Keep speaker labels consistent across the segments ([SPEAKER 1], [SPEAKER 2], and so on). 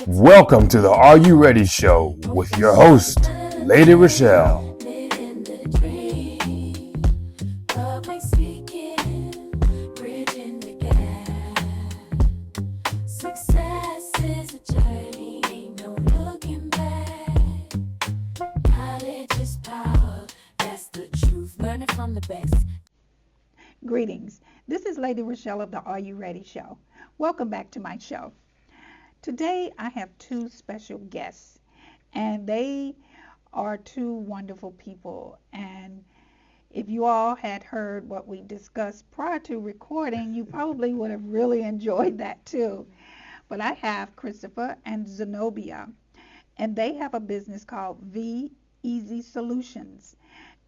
[SPEAKER 1] Welcome to the Are You Ready Show with your host, Lady Rachelle.
[SPEAKER 2] Greetings. This is Lady Rachelle of the Are You Ready Show. Welcome back to my show. Today I have two special guests, and they are two wonderful people. And if you all had heard what we discussed prior to recording, you probably would have really enjoyed that too. But I have Christopher and Zenobia, and they have a business called V Easy Solutions,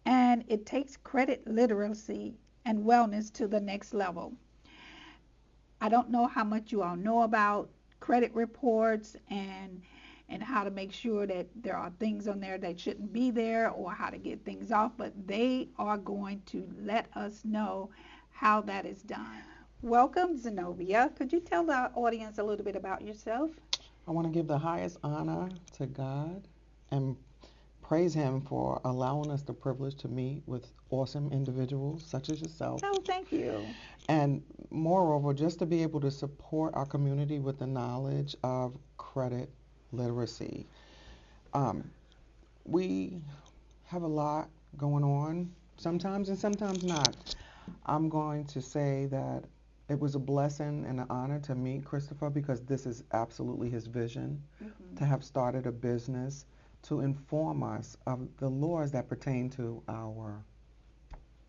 [SPEAKER 2] and it takes credit literacy and wellness to the next level. I don't know how much you all know about credit reports and how to make sure that there are things on there that shouldn't be there or how to get things off, but they are going to let us know how that is done. Welcome, Zenobia. Could you tell the audience a little bit about yourself?
[SPEAKER 3] I want to give the highest honor to God and praise Him for allowing us the privilege to meet with awesome individuals such as yourself.
[SPEAKER 2] Oh, thank you.
[SPEAKER 3] And moreover, just to be able to support our community with the knowledge of credit literacy. Um, we have a lot going on sometimes and sometimes not. I'm going to say that it was a blessing and an honor to meet Christopher because this is absolutely his vision to have started a business to inform us of the laws that pertain to our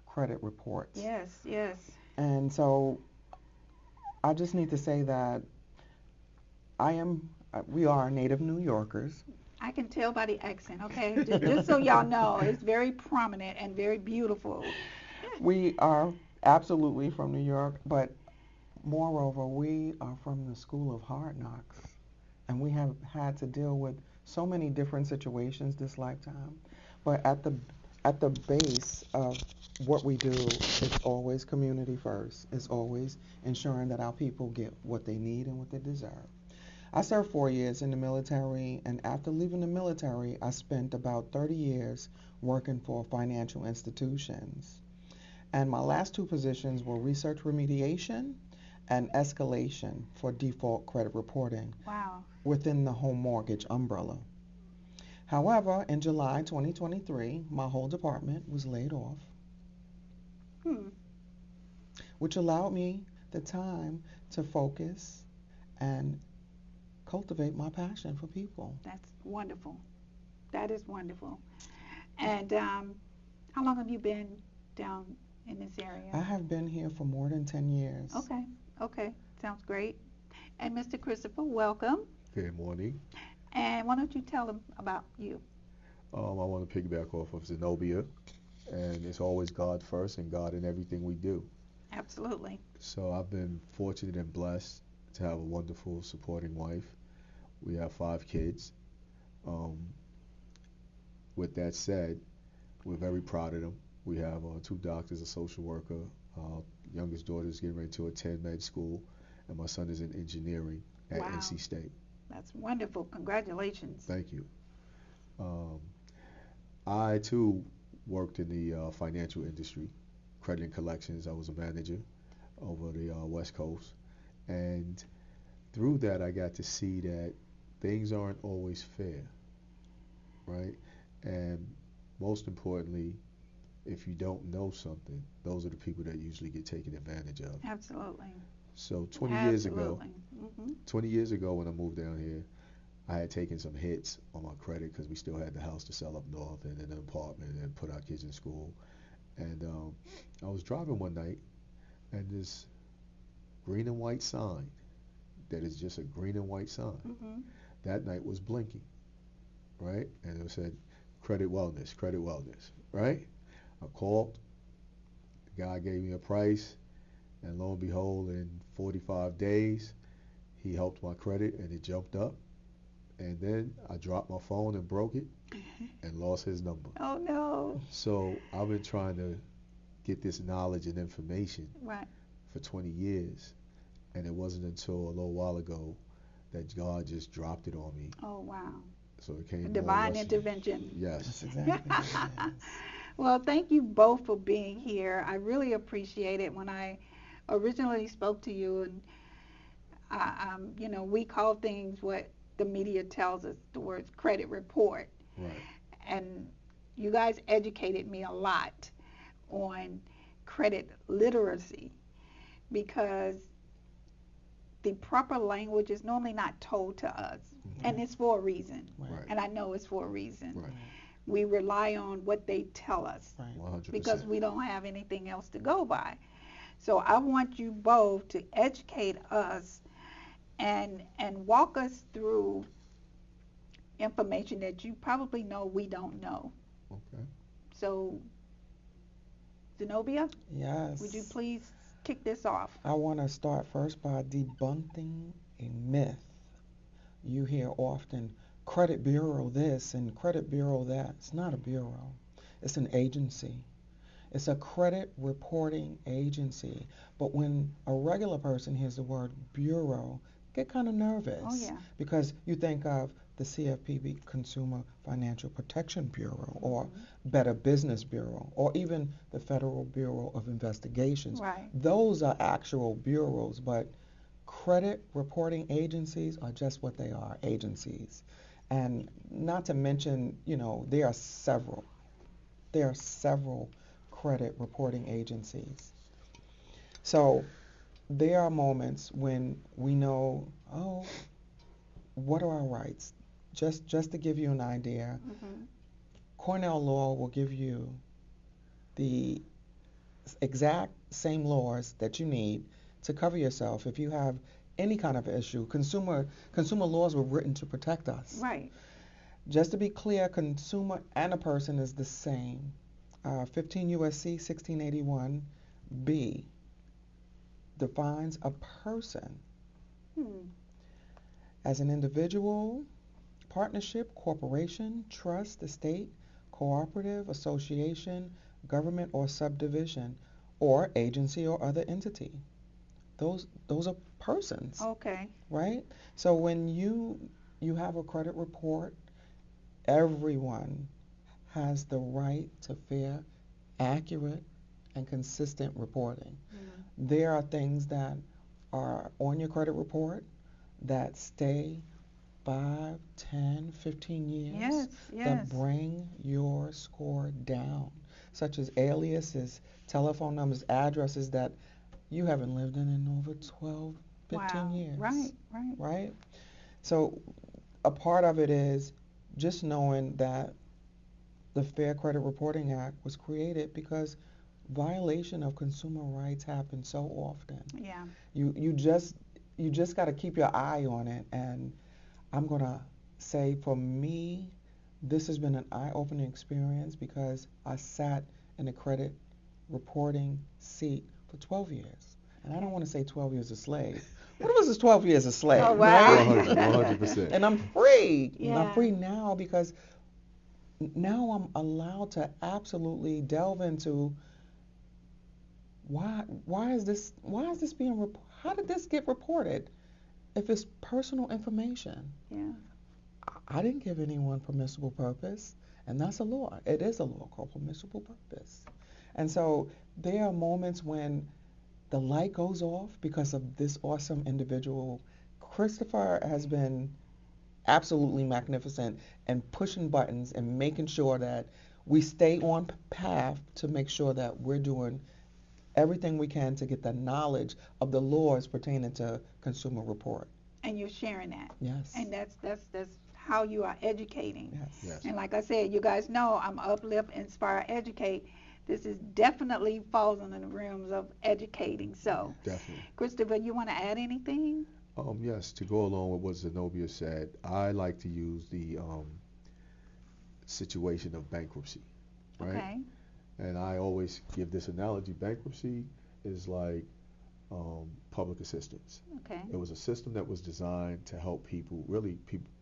[SPEAKER 3] credit reports.
[SPEAKER 2] Yes, yes.
[SPEAKER 3] And so I just need to say that we are native New Yorkers.
[SPEAKER 2] I can tell by the accent, okay? Just so y'all know, it's very prominent and very beautiful.
[SPEAKER 3] We are absolutely from New York, but moreover, we are from the school of hard knocks, and we have had to deal with so many different situations this lifetime. But at the base of what we do, it's always community first. It's always ensuring that our people get what they need and what they deserve. I served 4 years in the military, and after leaving the military, I spent about 30 years working for financial institutions. And my last two positions were research remediation and escalation for default credit reporting.
[SPEAKER 2] Wow.
[SPEAKER 3] Within the home mortgage umbrella. However, in July 2023, my whole department was laid off, which allowed me the time to focus and cultivate my passion for people.
[SPEAKER 2] That's wonderful. That is wonderful. And how long have you been down in this area?
[SPEAKER 3] I have been here for more than 10 years.
[SPEAKER 2] Okay. Sounds great. And Mr. Christopher, welcome.
[SPEAKER 4] Good morning.
[SPEAKER 2] And why don't you tell them about you?
[SPEAKER 4] I want to piggyback off of Zenobia, and it's always God first and God in everything we do.
[SPEAKER 2] Absolutely.
[SPEAKER 4] So I've been fortunate and blessed to have a wonderful supporting wife. We have 5 kids. With that said, we're very proud of them. We have 2 doctors, a social worker. Youngest daughter is getting ready to attend med school, and my son is in engineering at NC State.
[SPEAKER 2] That's wonderful. Congratulations.
[SPEAKER 4] Thank you. I too worked in the financial industry, credit and collections. I was a manager over the West Coast, and through that I got to see that things aren't always fair, right? And most importantly, if you don't know something, those are the people that usually get taken advantage of.
[SPEAKER 2] Absolutely.
[SPEAKER 4] So 20 years ago when I moved down here, I had taken some hits on my credit because we still had the house to sell up north and an apartment and put our kids in school. And I was driving one night, and this green and white sign that is just a green and white sign that night was blinking, right? And it said credit wellness, right? I called, the guy gave me a price, and lo and behold, in 45 days, he helped my credit and it jumped up. And then I dropped my phone and broke it and lost his number.
[SPEAKER 2] Oh, no.
[SPEAKER 4] So I've been trying to get this knowledge and information for 20 years. And it wasn't until a little while ago that God just dropped it on me.
[SPEAKER 2] Oh, wow.
[SPEAKER 4] So it came more or
[SPEAKER 2] Divine
[SPEAKER 4] less-
[SPEAKER 2] intervention.
[SPEAKER 4] Yes.
[SPEAKER 3] That's exactly what it is.
[SPEAKER 2] Well, thank you both for being here. I really appreciate it. When I originally spoke to you, and we call things what the media tells us, the words credit report.
[SPEAKER 4] Right.
[SPEAKER 2] And you guys educated me a lot on credit literacy, because the proper language is normally not told to us, and it's for a reason.
[SPEAKER 3] Right.
[SPEAKER 2] And I know it's for a reason.
[SPEAKER 4] Right.
[SPEAKER 2] We rely on what they tell us,
[SPEAKER 3] Right.
[SPEAKER 4] 100%.
[SPEAKER 2] because we don't have anything else to go by. So I want you both to educate us and walk us through information that you probably know we don't know.
[SPEAKER 4] Okay.
[SPEAKER 2] So, Zenobia,
[SPEAKER 3] Yes.
[SPEAKER 2] would you please kick this off?
[SPEAKER 3] I want to start first by debunking a myth. You hear often credit bureau this and credit bureau that. It's not a bureau. It's an agency. It's a credit reporting agency. But when a regular person hears the word bureau, get kind of nervous.
[SPEAKER 2] Oh, yeah.
[SPEAKER 3] Because you think of the CFPB, Consumer Financial Protection Bureau, or Better Business Bureau, or even the Federal Bureau of Investigations.
[SPEAKER 2] Right.
[SPEAKER 3] Those are actual bureaus, but credit reporting agencies are just what they are, agencies. And not to mention, there are several. There are several credit reporting agencies. So there are moments when we know, oh, what are our rights? Just to give you an idea, Cornell Law will give you the exact same laws that you need to cover yourself if you have any kind of issue. Consumer laws were written to protect us.
[SPEAKER 2] Right.
[SPEAKER 3] Just to be clear, consumer and a person is the same. 15 U.S.C. 1681 B defines a person as an individual, partnership, corporation, trust, estate, cooperative, association, government or subdivision, or agency or other entity. Those are persons.
[SPEAKER 2] Okay.
[SPEAKER 3] Right? So when you have a credit report, everyone has the right to fair, accurate, and consistent reporting. There are things that are on your credit report that stay 5, 10, 15 years that bring your score down, such as aliases, telephone numbers, addresses that you haven't lived in over 12, 15 years. Right? So a part of it is just knowing that the Fair Credit Reporting Act was created because violation of consumer rights happens so often.
[SPEAKER 2] Yeah.
[SPEAKER 3] You just got to keep your eye on it. And I'm going to say, for me, this has been an eye-opening experience because I sat in a credit reporting seat for 12 years. And I don't want to say 12 years a slave. What was this 12 years a slave?
[SPEAKER 2] Oh, wow.
[SPEAKER 3] Right?
[SPEAKER 4] 100%.
[SPEAKER 3] And I'm free.
[SPEAKER 2] Yeah.
[SPEAKER 3] And I'm free now because now I'm allowed to absolutely delve into why is this being how did this get reported if it's personal information?
[SPEAKER 2] Yeah.
[SPEAKER 3] I didn't give anyone permissible purpose, and that's a law. It is a law called permissible purpose. And so there are moments when the light goes off because of this awesome individual. Christopher has been absolutely magnificent and pushing buttons and making sure that we stay on path to make sure that we're doing everything we can to get the knowledge of the laws pertaining to consumer report.
[SPEAKER 2] And you're sharing that.
[SPEAKER 3] Yes.
[SPEAKER 2] And that's how you are educating.
[SPEAKER 3] Yes.
[SPEAKER 2] And like I said, you guys know I'm uplift, inspire, educate. This is definitely falls under the realms of educating. So,
[SPEAKER 4] Definitely.
[SPEAKER 2] Christopher, you want to add anything?
[SPEAKER 4] Yes, to go along with what Zenobia said, I like to use the situation of bankruptcy, right?
[SPEAKER 2] Okay.
[SPEAKER 4] And I always give this analogy. Bankruptcy is like public assistance.
[SPEAKER 2] Okay.
[SPEAKER 4] It was a system that was designed to help people,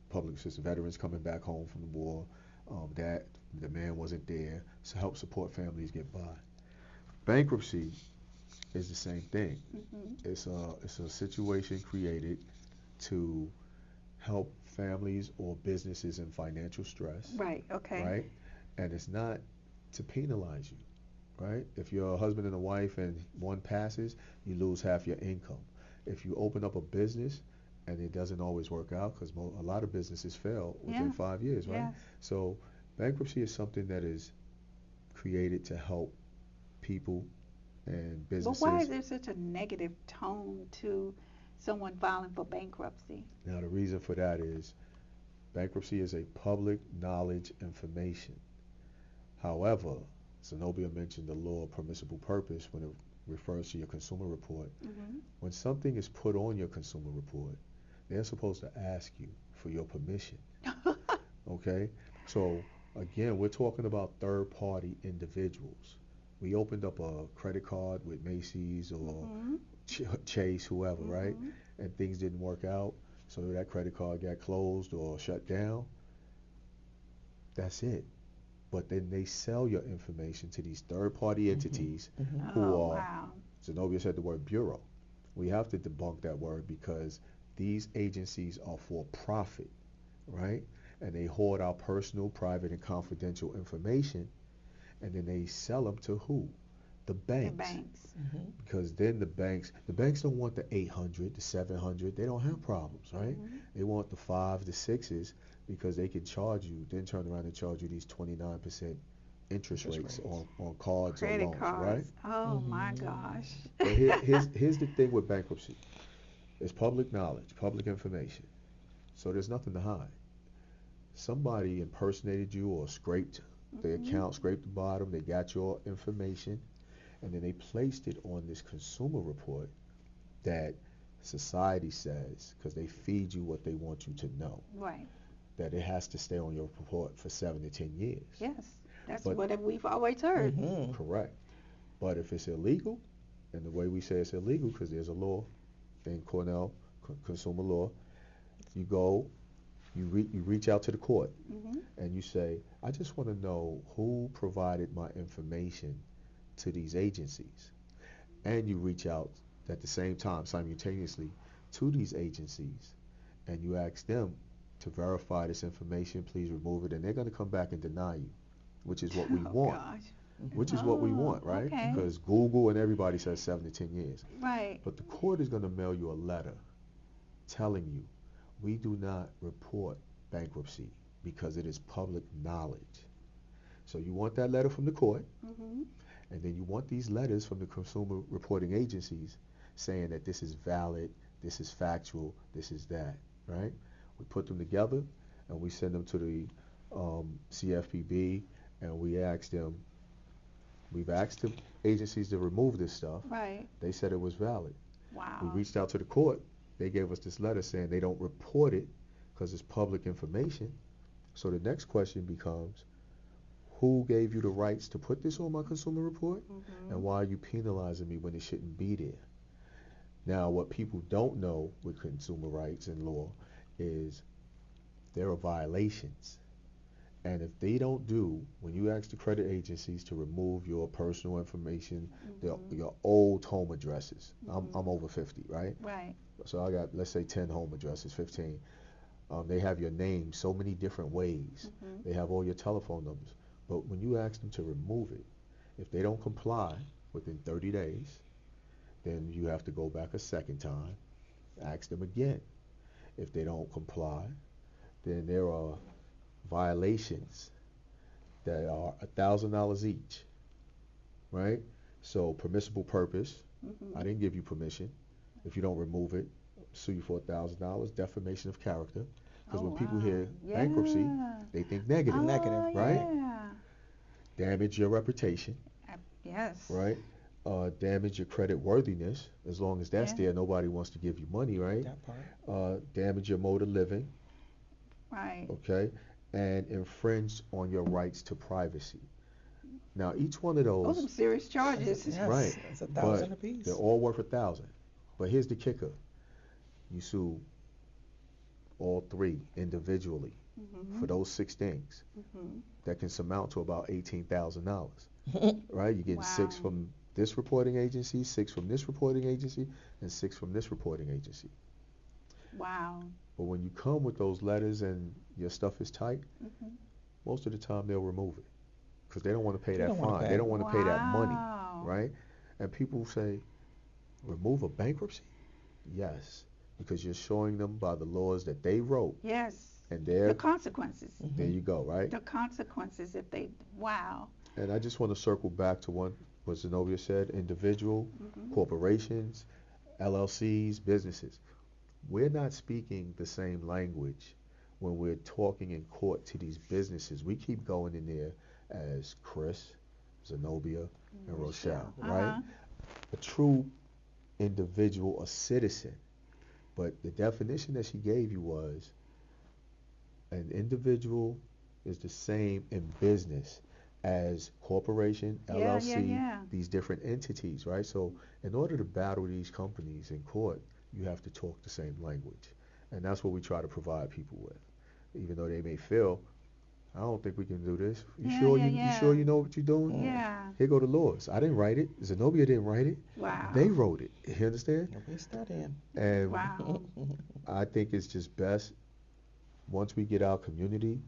[SPEAKER 4] public assistance, veterans coming back home from the war, that the man wasn't there, to help support families get by. Bankruptcy is the same thing. It's a situation created to help families or businesses in financial stress.
[SPEAKER 2] Right. Okay.
[SPEAKER 4] Right? And it's not to penalize you. Right? If you're a husband and a wife and one passes, you lose half your income. If you open up a business and it doesn't always work out, because a lot of businesses fail within 5 years, right?
[SPEAKER 2] Yes.
[SPEAKER 4] So bankruptcy is something that is created to help people and businesses.
[SPEAKER 2] But why is there such a negative tone to someone filing for bankruptcy?
[SPEAKER 4] Now, the reason for that is bankruptcy is a public knowledge information. However, Zenobia mentioned the law of permissible purpose when it refers to your consumer report.
[SPEAKER 2] Mm-hmm.
[SPEAKER 4] When something is put on your consumer report, they're supposed to ask you for your permission. Okay? So, again, we're talking about third-party individuals. We opened up a credit card with Macy's or Chase, whoever, right? And things didn't work out, so that credit card got closed or shut down. That's it. But then they sell your information to these third-party entities who are,
[SPEAKER 2] wow.
[SPEAKER 4] Zenobia said the word bureau. We have to debunk that word because these agencies are for profit, right? And they hoard our personal, private, and confidential information, and then they sell them to who? The banks.
[SPEAKER 2] The banks.
[SPEAKER 4] Because then the banks don't want the 800, the 700. They don't have problems, right? They want the 5, the 6s because they can charge you, then turn around and charge you these 29% interest rates on cards
[SPEAKER 2] Credit
[SPEAKER 4] or loans,
[SPEAKER 2] cards.
[SPEAKER 4] right?
[SPEAKER 2] Oh my gosh.
[SPEAKER 4] But here's the thing with bankruptcy. It's public knowledge, public information. So there's nothing to hide. Somebody impersonated you or scraped the account, scraped the bottom, they got your information, and then they placed it on this consumer report that society says, because they feed you what they want you to know,
[SPEAKER 2] Right.
[SPEAKER 4] that it has to stay on your report for 7 to 10 years.
[SPEAKER 2] Yes. That's what we've always heard.
[SPEAKER 4] Correct. But if it's illegal, and the way we say it's illegal, because there's a law in Cornell, consumer law, you go, you reach out to the court, and you say, I just want to know who provided my information to these agencies. And you reach out at the same time, simultaneously, to these agencies, and you ask them to verify this information, please remove it, and they're going to come back and deny you, which is what we want.
[SPEAKER 2] Gosh.
[SPEAKER 4] Which is what we want, right?
[SPEAKER 2] Okay.
[SPEAKER 4] Because Google and everybody says 7 to 10 years.
[SPEAKER 2] Right.
[SPEAKER 4] But the court is going to mail you a letter telling you, we do not report bankruptcy because it is public knowledge. So you want that letter from the court, and then you want these letters from the consumer reporting agencies saying that this is valid, this is factual, this is that, right? We put them together, and we send them to the CFPB, and we've asked the agencies to remove this stuff.
[SPEAKER 2] Right.
[SPEAKER 4] They said it was valid.
[SPEAKER 2] Wow.
[SPEAKER 4] We reached out to the court. They gave us this letter saying they don't report it because it's public information. So the next question becomes, who gave you the rights to put this on my consumer report? And why are you penalizing me when it shouldn't be there? Now, what people don't know with consumer rights and law is there are violations. And if they don't do, when you ask the credit agencies to remove your personal information, your old home addresses, I'm over 50, right?
[SPEAKER 2] Right.
[SPEAKER 4] So I got, let's say, 10 home addresses, 15. They have your name so many different ways. They have all your telephone numbers. But when you ask them to remove it, if they don't comply within 30 days, then you have to go back a second time, ask them again. If they don't comply, then there are violations that are $1,000 each, right? So permissible purpose, I didn't give you permission. If you don't remove it, sue you for $1,000. Defamation of character, because when people hear bankruptcy, they think negative, right?
[SPEAKER 2] Yeah.
[SPEAKER 4] Damage your reputation,
[SPEAKER 2] Yes.
[SPEAKER 4] right? Damage your credit worthiness. As long as that's there, nobody wants to give you money, right?
[SPEAKER 3] That part.
[SPEAKER 4] Damage your mode of living,
[SPEAKER 2] Right.
[SPEAKER 4] okay? And infringe on your rights to privacy. Now, each one of those,
[SPEAKER 2] Those are serious charges.
[SPEAKER 3] Yes,
[SPEAKER 4] right?
[SPEAKER 3] It's $1,000
[SPEAKER 4] But
[SPEAKER 3] apiece.
[SPEAKER 4] they're all worth $1,000. But here's the kicker: you sue all three individually for those 6 things. That can amount to about $18,000, right? You're getting 6 from this reporting agency, 6 from this reporting agency, and 6 from this reporting agency.
[SPEAKER 2] Wow.
[SPEAKER 4] But when you come with those letters and your stuff is tight,
[SPEAKER 2] Mm-hmm.
[SPEAKER 4] most of the time they'll remove it because they don't want to pay
[SPEAKER 3] They
[SPEAKER 4] that
[SPEAKER 3] don't want to
[SPEAKER 4] fine. They
[SPEAKER 3] pay.
[SPEAKER 4] don't want to pay that money,
[SPEAKER 2] Wow.
[SPEAKER 4] right? And people say, remove a bankruptcy? Yes, because you're showing them by the laws that they wrote,
[SPEAKER 2] Yes.
[SPEAKER 4] and
[SPEAKER 2] The consequences.
[SPEAKER 4] there you go, right?
[SPEAKER 2] The consequences if they, wow.
[SPEAKER 4] And I just want to circle back to what Zenobia said: individual,
[SPEAKER 2] Mm-hmm.
[SPEAKER 4] corporations, LLCs, businesses. We're not speaking the same language when we're talking in court to these businesses. We keep going in there as Chris, Zenobia, and Rachelle, right?
[SPEAKER 2] Uh-huh.
[SPEAKER 4] A true individual, a citizen. But the definition that she gave you was an individual is the same in business as corporation,
[SPEAKER 2] Yeah,
[SPEAKER 4] LLC,
[SPEAKER 2] yeah.
[SPEAKER 4] these different entities, right? So in order to battle these companies in court, you have to talk the same language. And that's what we try to provide people with. Even though they may feel, I don't think we can do this. You
[SPEAKER 2] Yeah,
[SPEAKER 4] sure
[SPEAKER 2] yeah,
[SPEAKER 4] you
[SPEAKER 2] yeah.
[SPEAKER 4] sure you know what you're doing?
[SPEAKER 2] Yeah.
[SPEAKER 4] Here go the laws. I didn't write it. Zenobia didn't write it.
[SPEAKER 2] Wow.
[SPEAKER 4] They wrote it. You understand?
[SPEAKER 3] We're studying.
[SPEAKER 4] And
[SPEAKER 2] Wow.
[SPEAKER 4] I think it's just best once we get our community,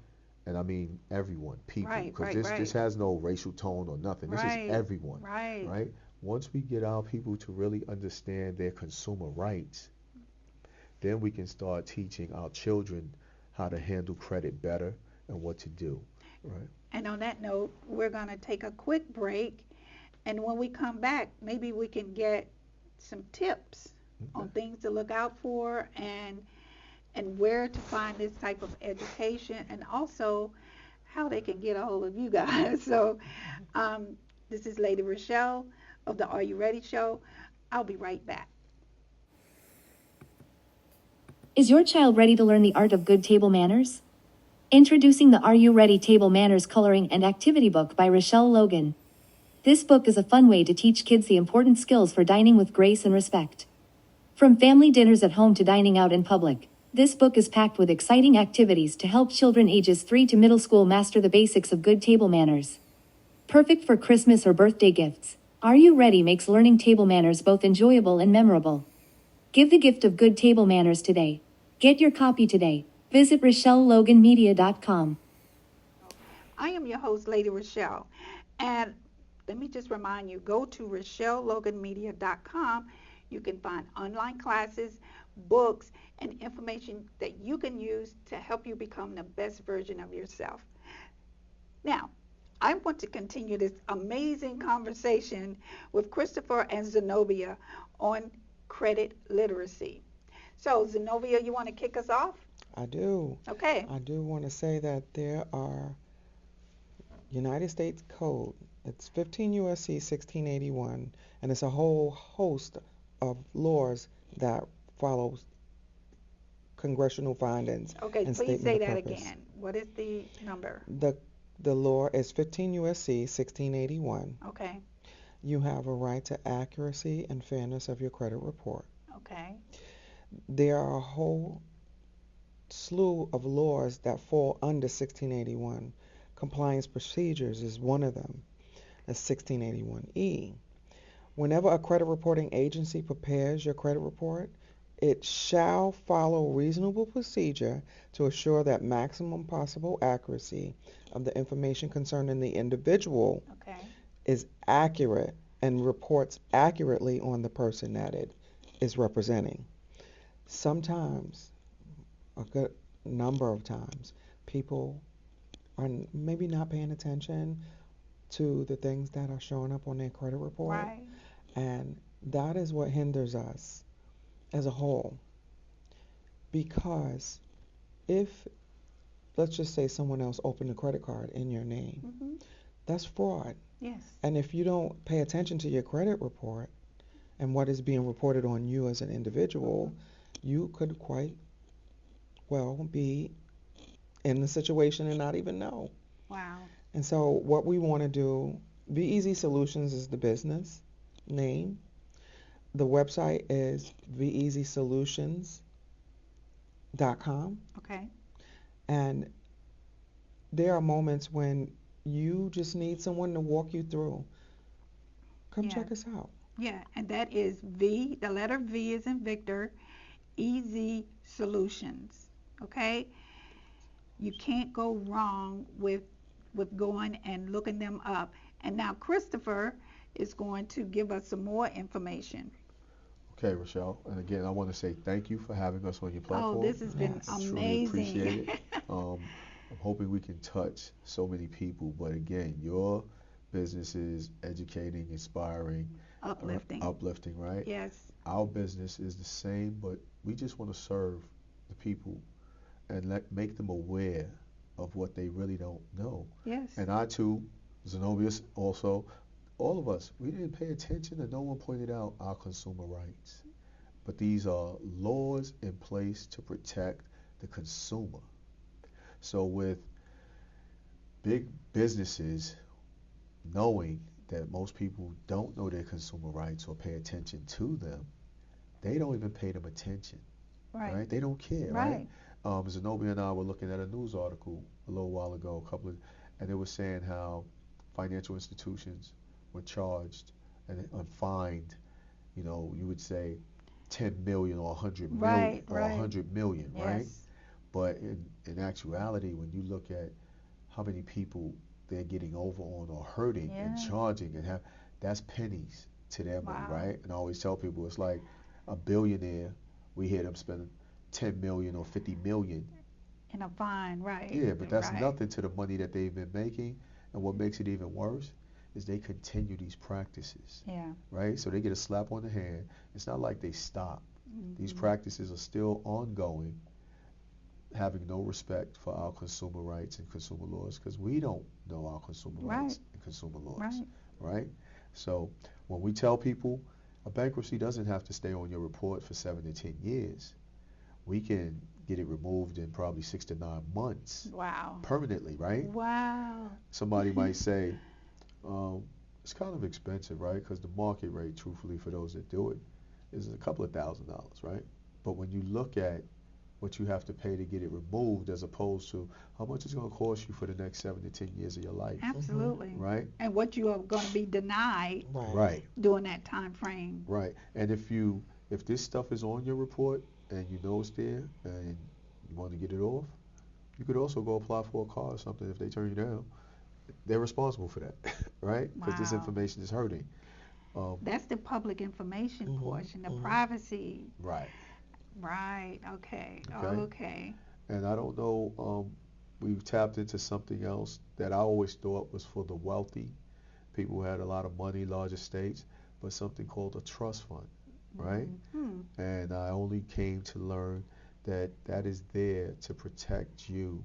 [SPEAKER 4] and I mean everyone, people,
[SPEAKER 2] Right,
[SPEAKER 4] because
[SPEAKER 2] right,
[SPEAKER 4] this
[SPEAKER 2] right.
[SPEAKER 4] has no racial tone or nothing. This is
[SPEAKER 2] Right.
[SPEAKER 4] everyone,
[SPEAKER 2] Right.
[SPEAKER 4] right? Once we get our people to really understand their consumer rights, then we can start teaching our children how to handle credit better and what to do, right?
[SPEAKER 2] And on that note, we're going to take a quick break. And when we come back, maybe we can get some tips on
[SPEAKER 4] Okay.
[SPEAKER 2] things to look out for and where to find this type of education and also how they can get a hold of you guys. So this is Lady Rachelle of the Are You Ready show. I'll be right back.
[SPEAKER 5] Is your child ready to learn the art of good table manners? Introducing the Are You Ready Table Manners Coloring and Activity Book by Rachelle Logan. This book is a fun way to teach kids the important skills for dining with grace and respect. From family dinners at home to dining out in public, this book is packed with exciting activities to help children ages 3 to middle school master the basics of good table manners. Perfect for Christmas or birthday gifts, Are You Ready makes learning table manners both enjoyable and memorable. Give the gift of good table manners today. Get your copy today. Visit RachelleLoganMedia.com.
[SPEAKER 2] I am your host, Lady Rachelle. And let me just remind you, go to RachelleLoganMedia.com. You can find online classes, books, and information that you can use to help you become the best version of yourself. Now, I want to continue this amazing conversation with Christopher and Zenobia on credit literacy. So, Zenobia, you want to kick us off?
[SPEAKER 3] I do.
[SPEAKER 2] Okay.
[SPEAKER 3] I do want to say that there are United States Code. It's 15 U.S.C. 1681, and it's a whole host of laws that follows congressional findings
[SPEAKER 2] Okay,
[SPEAKER 3] and
[SPEAKER 2] please
[SPEAKER 3] statement
[SPEAKER 2] say
[SPEAKER 3] of
[SPEAKER 2] that
[SPEAKER 3] purpose.
[SPEAKER 2] again. What is the number?
[SPEAKER 3] The law is 15 U.S.C. 1681.
[SPEAKER 2] Okay.
[SPEAKER 3] You have a right to accuracy and fairness of your credit report.
[SPEAKER 2] Okay.
[SPEAKER 3] There are a whole slew of laws that fall under 1681. Compliance procedures is one of them. That's 1681E. Whenever a credit reporting agency prepares your credit report, it shall follow reasonable procedure to assure that maximum possible accuracy of the information concerning the individual
[SPEAKER 2] Okay.
[SPEAKER 3] is accurate and reports accurately on the person that it is representing. Sometimes, a good number of times, people are maybe not paying attention to the things that are showing up on their credit report.
[SPEAKER 2] Right.
[SPEAKER 3] And that is what hinders us as a whole. Because if, let's just say someone else opened a credit card in your name,
[SPEAKER 2] Mm-hmm.
[SPEAKER 3] that's fraud.
[SPEAKER 2] Yes.
[SPEAKER 3] And if you don't pay attention to your credit report and what is being reported on you as an individual, you could quite well be in the situation and not even know.
[SPEAKER 2] Wow.
[SPEAKER 3] And so what we want to do, VEZ Solutions is the business name. The website is VEZSolutions.com.
[SPEAKER 2] Okay.
[SPEAKER 3] And there are moments when you just need someone to walk you through. Come
[SPEAKER 2] Yeah.
[SPEAKER 3] check us out.
[SPEAKER 2] Yeah, and that is V, the letter V is in Victor, Easy Solutions. Okay? You can't go wrong with going and looking them up. And now Christopher is going to give us some more information.
[SPEAKER 4] Okay, Rachelle. And again, I want to say thank you for having us on your platform.
[SPEAKER 2] Oh, this has been
[SPEAKER 3] Yes.
[SPEAKER 4] Truly appreciate
[SPEAKER 2] amazing.
[SPEAKER 4] it. I'm hoping we can touch so many people. But again, your business is educating, inspiring,
[SPEAKER 2] Uplifting.
[SPEAKER 4] uplifting, right?
[SPEAKER 2] Yes.
[SPEAKER 4] Our business is the same, but we just want to serve the people and make them aware of what they really don't know.
[SPEAKER 2] Yes.
[SPEAKER 4] And I too, Zenobia also, all of us, we didn't pay attention and no one pointed out our consumer rights. But these are laws in place to protect the consumer. So with big businesses knowing that most people don't know their consumer rights or pay attention to them, they don't even pay them attention. Right? They don't care, right? Zenobia and I were looking at a news article a little while ago, and it was saying how financial institutions were charged and fined, you would say 10 million or 100 million or 100 million,
[SPEAKER 2] Yes.
[SPEAKER 4] right? But in actuality, when you look at how many people they're getting over on or hurting and charging that's pennies to their money, right? And I always tell people it's like a billionaire, we hear them spending 10 million or 50 million
[SPEAKER 2] in a fine, right?
[SPEAKER 4] Yeah, but that's nothing to the money that they've been making. And what makes it even worse is they continue these practices.
[SPEAKER 2] Yeah.
[SPEAKER 4] Right? So they get a slap on the hand. It's not like they stop. These practices are still ongoing, having no respect for our consumer rights and consumer laws because we don't know our consumer rights and consumer laws. Right? So when we tell people a bankruptcy doesn't have to stay on your report for 7 to 10 years, we can get it removed in probably 6 to 9 months.
[SPEAKER 2] Wow.
[SPEAKER 4] Permanently, right?
[SPEAKER 2] Wow.
[SPEAKER 4] Somebody might say, it's kind of expensive, right? Because the market rate, truthfully, for those that do it, is a couple of $1,000, right? But when you look at what you have to pay to get it removed as opposed to how much it's going to cost you for the next 7 to 10 years of your life.
[SPEAKER 2] Absolutely.
[SPEAKER 4] Right?
[SPEAKER 2] And what you are going to be denied during that time frame.
[SPEAKER 4] Right. And if this stuff is on your report and you know it's there and you want to get it off, you could also go apply for a car or something if they turn you down. They're responsible for that, right? Because this information is hurting.
[SPEAKER 2] That's the public information portion, the privacy.
[SPEAKER 4] Right.
[SPEAKER 2] Right. Okay.
[SPEAKER 4] And I don't know, we've tapped into something else that I always thought was for the wealthy, people who had a lot of money, large estates, but something called a trust fund, right? And I only came to learn that that is there to protect you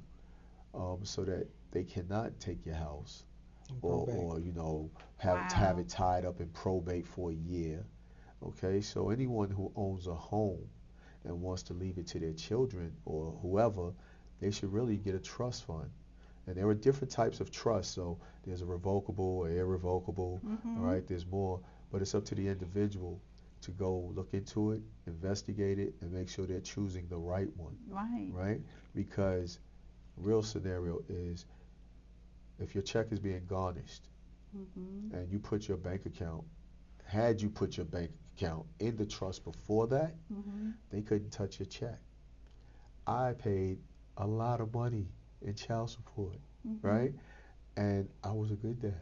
[SPEAKER 4] so that they cannot take your house or have it tied up in probate for a year. Okay, so anyone who owns a home and wants to leave it to their children or whoever, they should really get a trust fund. And there are different types of trust. So there's a revocable, or irrevocable, all right? There's more, but it's up to the individual to go look into it, investigate it, and make sure they're choosing the right one. Right? Because real scenario is if your check is being garnished and you put your bank account, had you put your bank account in the trust before that, they couldn't touch your check. I paid a lot of money in child support, right? And I was a good dad.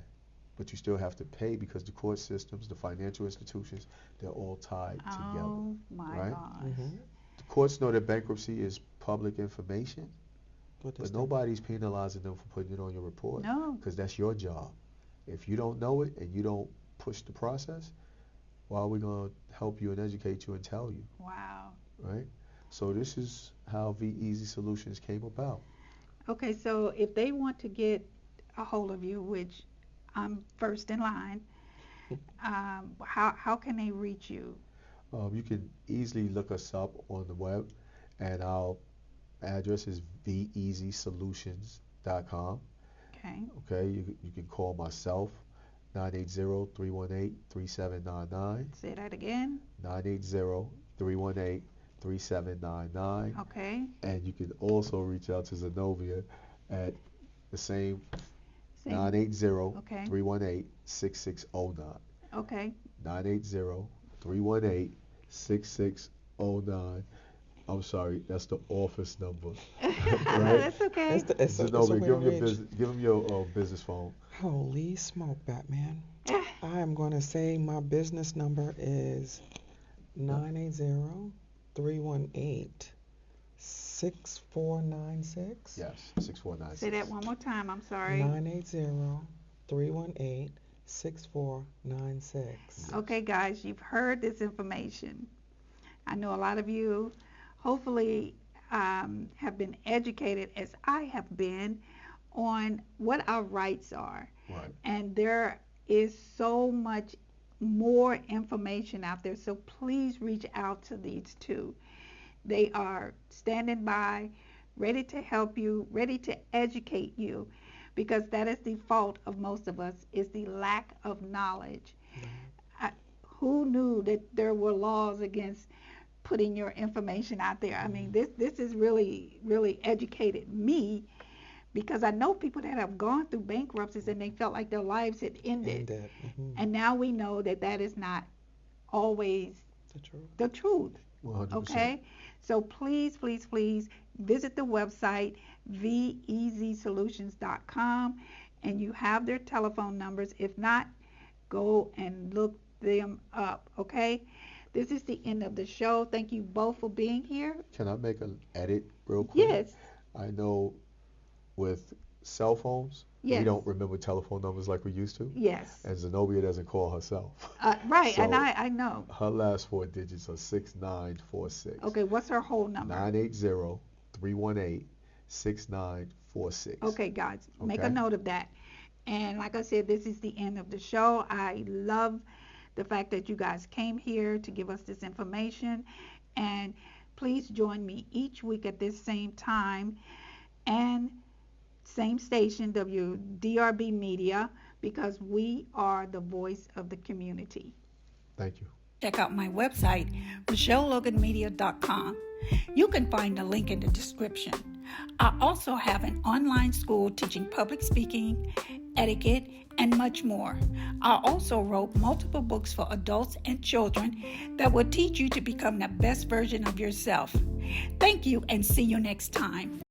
[SPEAKER 4] But you still have to pay because the court systems, the financial institutions, they're all tied together.
[SPEAKER 2] Oh my gosh.
[SPEAKER 4] The courts know that bankruptcy is public information, but nobody's penalizing them for putting it on your report.
[SPEAKER 2] No.
[SPEAKER 4] Because that's your job. If you don't know it and you don't push the process, why are we going to help you and educate you and tell you?
[SPEAKER 2] Wow.
[SPEAKER 4] Right? So this is how Easy Solutions came about.
[SPEAKER 2] Okay, so if they want to get a hold of you, which I'm first in line, how can they reach you?
[SPEAKER 4] You can easily look us up on the web, and our address is veasysolutions.com. Okay, you can call myself, 980-318-3799.
[SPEAKER 2] Say that again.
[SPEAKER 4] 980-318-3799.
[SPEAKER 2] Okay.
[SPEAKER 4] And you can also reach out to Zenobia at the same 980-318-6609.
[SPEAKER 2] Okay.
[SPEAKER 4] 980-318-6609. I'm sorry, that's the office number, right?
[SPEAKER 2] That's okay.
[SPEAKER 3] It's a
[SPEAKER 4] Zenobia,
[SPEAKER 3] way
[SPEAKER 4] give
[SPEAKER 3] to
[SPEAKER 4] him your
[SPEAKER 3] reach.
[SPEAKER 4] business, give him your business phone.
[SPEAKER 3] Holy smoke, Batman. I am going to say my business number is 980-318-6496.
[SPEAKER 4] Yes, 6496.
[SPEAKER 2] Say that one more time. I'm sorry.
[SPEAKER 3] 980-318-6496.
[SPEAKER 2] Okay, guys, you've heard this information. I know a lot of you, hopefully, have been educated as I have been on what our rights are.
[SPEAKER 4] Right.
[SPEAKER 2] And there is so much more information out there. So please reach out to these two. They are standing by, ready to help you, ready to educate you, because that is the fault of most of us, is the lack of knowledge. Who knew that there were laws against putting your information out there? I mean, this is really educated me, because I know people that have gone through bankruptcies and they felt like their lives had ended. And now we know that that is not always the truth.
[SPEAKER 4] 100%.
[SPEAKER 2] Okay? So please, please, please visit the website veasysolutions.com, and you have their telephone numbers. If not, go and look them up. Okay? This is the end of the show. Thank you both for being here.
[SPEAKER 4] Can I make an edit real quick?
[SPEAKER 2] Yes.
[SPEAKER 4] I know with cell phones, we
[SPEAKER 2] Yes.
[SPEAKER 4] don't remember telephone numbers like we used to.
[SPEAKER 2] Yes.
[SPEAKER 4] And Zenobia doesn't call herself.
[SPEAKER 2] Right,
[SPEAKER 4] So
[SPEAKER 2] and I know.
[SPEAKER 4] her last four digits are 6946.
[SPEAKER 2] Okay, what's her whole number?
[SPEAKER 4] 980-318-6946.
[SPEAKER 2] Okay, guys, make a
[SPEAKER 4] Okay.
[SPEAKER 2] note of that. And like I said, this is the end of the show. I love the fact that you guys came here to give us this information. And please join me each week at this same time and same station, WDRB Media, because we are the voice of the community.
[SPEAKER 4] Thank you.
[SPEAKER 2] Check out my website, RachelleLoganMedia.com. You can find a link in the description. I also have an online school teaching public speaking, etiquette, and much more. I also wrote multiple books for adults and children that will teach you to become the best version of yourself. Thank you, and see you next time.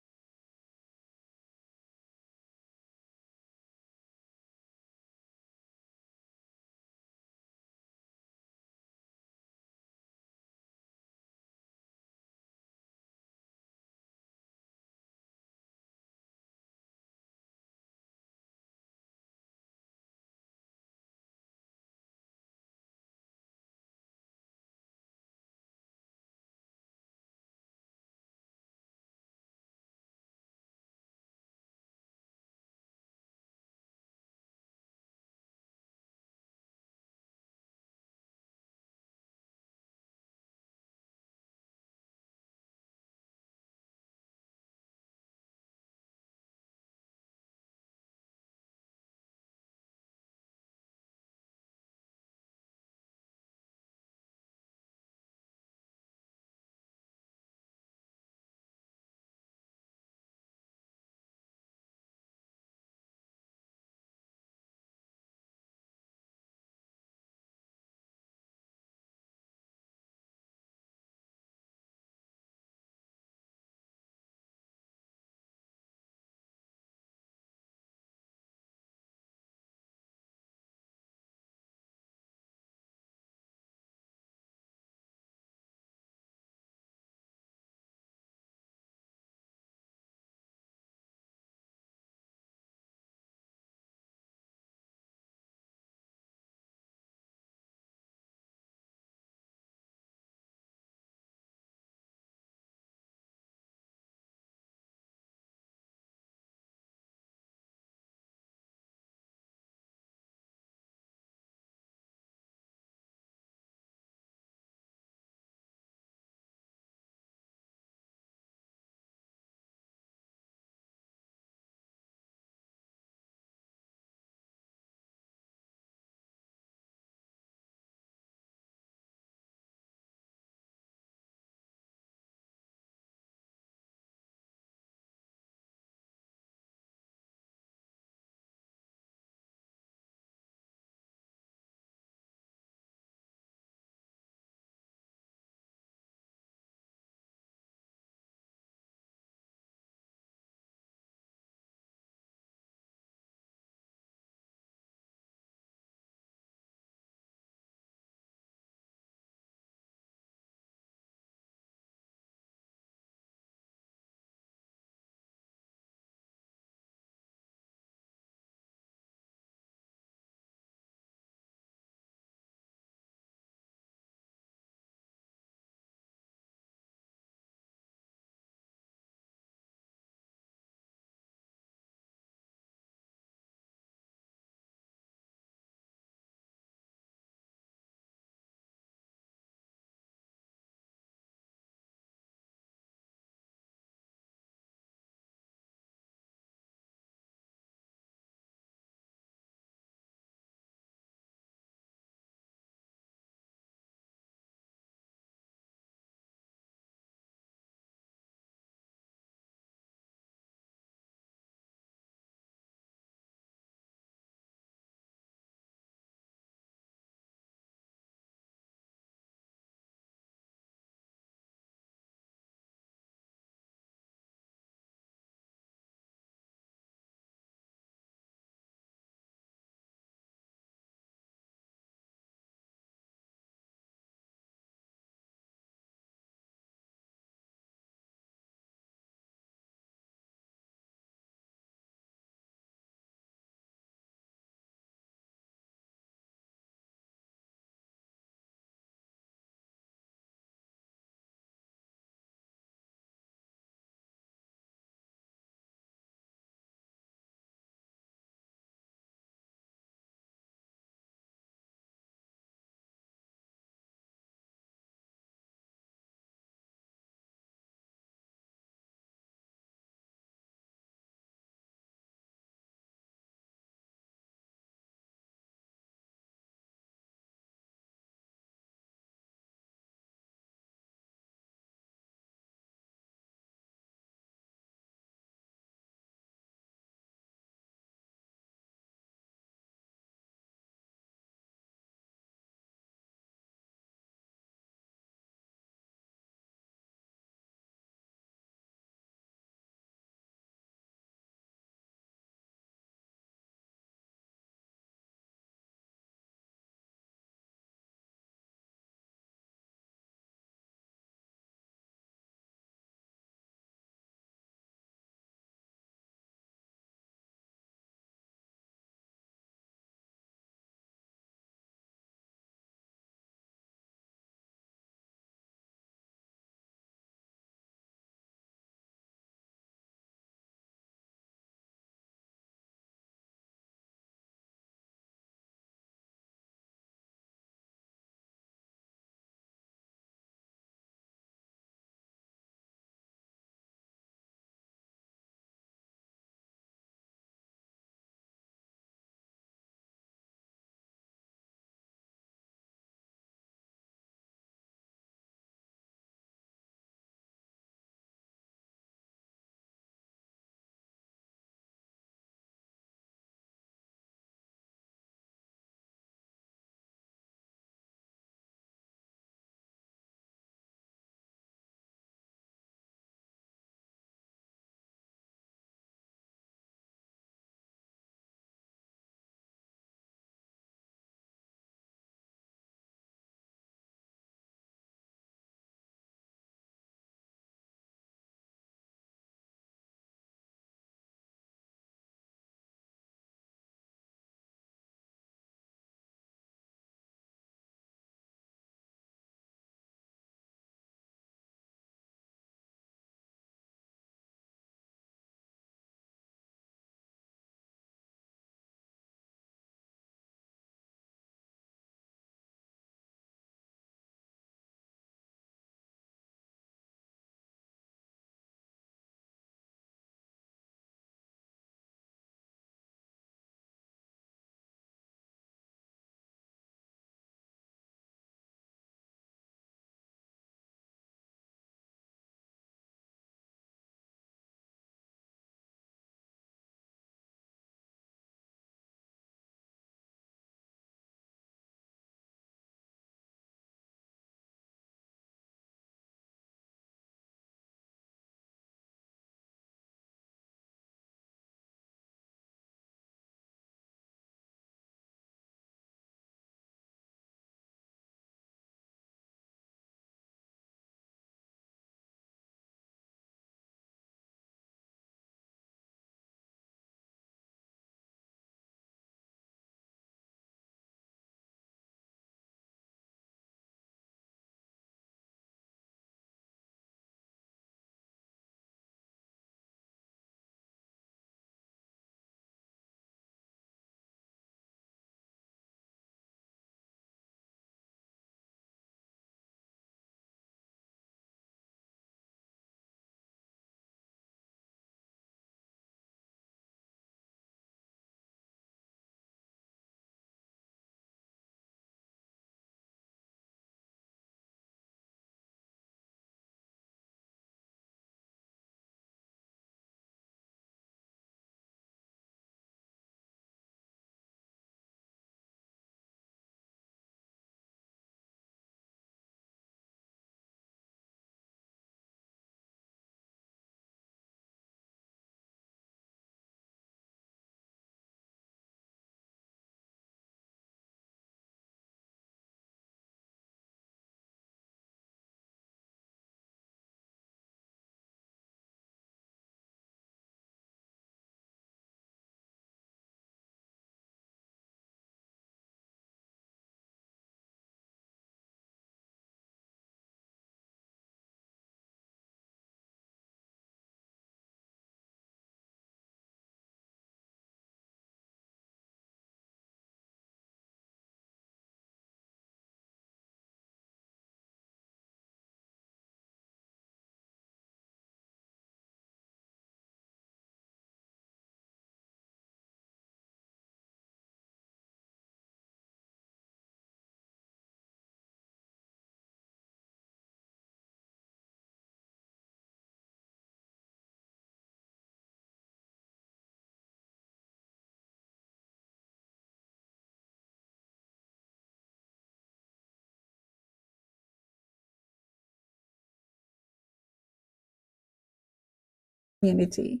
[SPEAKER 2] community